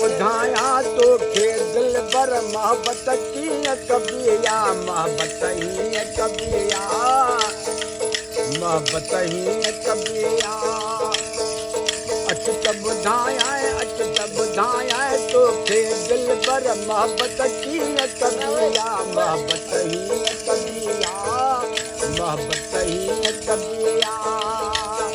ॿुधायां तोखे दिलबर मोहबत कीअं कबी आहे मोहबत हीअं कबी आहे मोहबत हीअं कबी आहे अच त ॿुधायां तोखे दिलबर मोहबत कीअं कबी आहे मोहबत हीअं कबी आहे मोहबत हीअं कबी आहे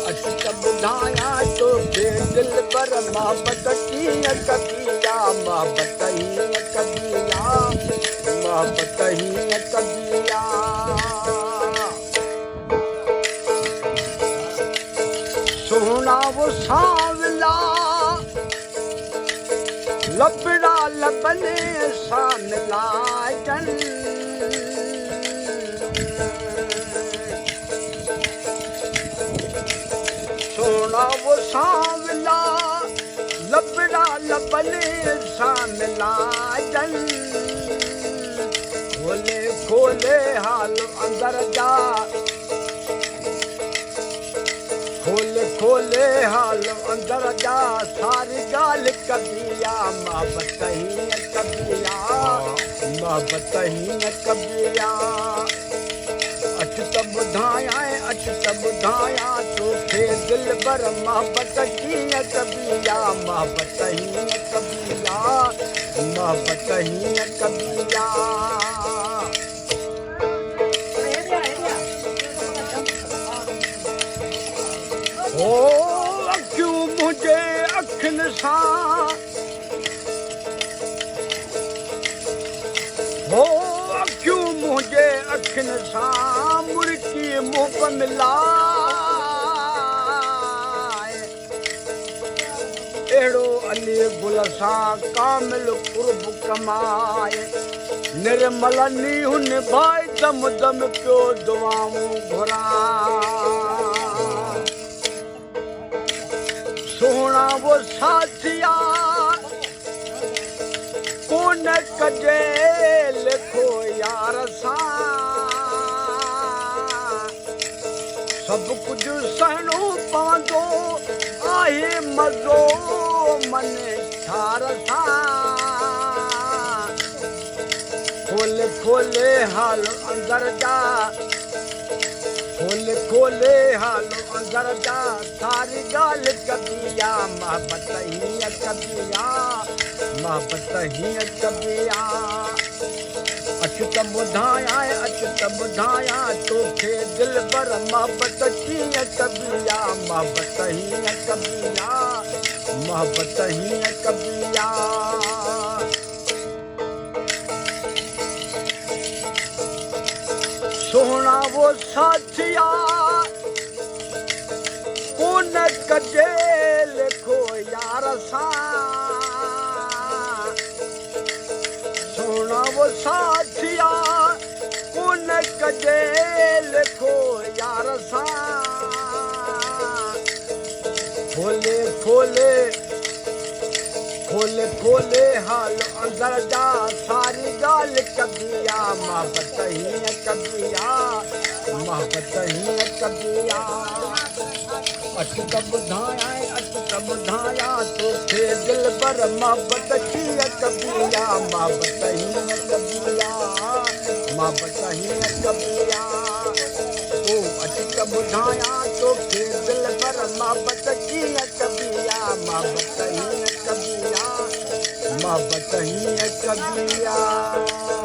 अच त ॿुधायां तोखे दिलबर मोहबत कीअं कबी आहे मोहबत हीअं कबी आहे मोहबत हीअं कबी आहे सोना वो सांवला लबड़ा लबने सां मिलाइजन सोना वो सांवला लबड़ा लबने सां मिलाइजन खोले खोले हाल अंदर जा खोले खोले हाल अंदर जा सारी ॻाल्हि कबी आहे मोहबत हीअं कबी आहे मोहबत हीअं कबी आहे अच त ॿुधायां तोखे दिलबर मोहबत कीअं कबी आहे मोहबत हीअं कबी आहे मोहबत हीअं कबी आहे ओ अखियूं मुंहिंजे अखियुनि सां हो अखियूं मुंहिंजे अखियुनि सां मुर्की मुंहुं मिलाए अहिड़ो अली गुल सां कामिल कुर्ब कमाए निर्मल नीहुन भाई दम दम पियो दुआऊं घुराए सोना वो साथिया कोन कजे लिखो यार सां सभु कुझु सहणो पवंदो आहे मज़ो मन ठार सां खोले खोले हाल अंदर जा खोले खोले हाल अंदर जा सारी ॻाल्हि कबी आहे मोहबत हीअं कबी आहे मोहबत हीअं कबी आहे अच त ॿुधायां तोखे दिलबर मोहबत कीअं कबी आहे मोहबत हीअं कबी आहे मोहबत हीअं कबी आहे सोना वो साथिया कोन कजे लिखो यार सां सोना वो साथिया कोन कजे लिखो यार सां खोले खोले खोले खोले हाल अंदर जा सारी ॻाल्हि कबी आहे मोहबत हीअं कबी आहे मोहबत हीअं कबी आहे अच त ॿुधायां तोखे दिलबर मोहबत कीअं कबी आहे मोहबत हीअं कबी आहे मोहबत हीअं कबी आहे ओ अच त ॿुधायां तोखे दिलबर मोहबत कीअं कबी आहे मोहबत हीअं कबी आहे मोहबत हीअं कबी आहे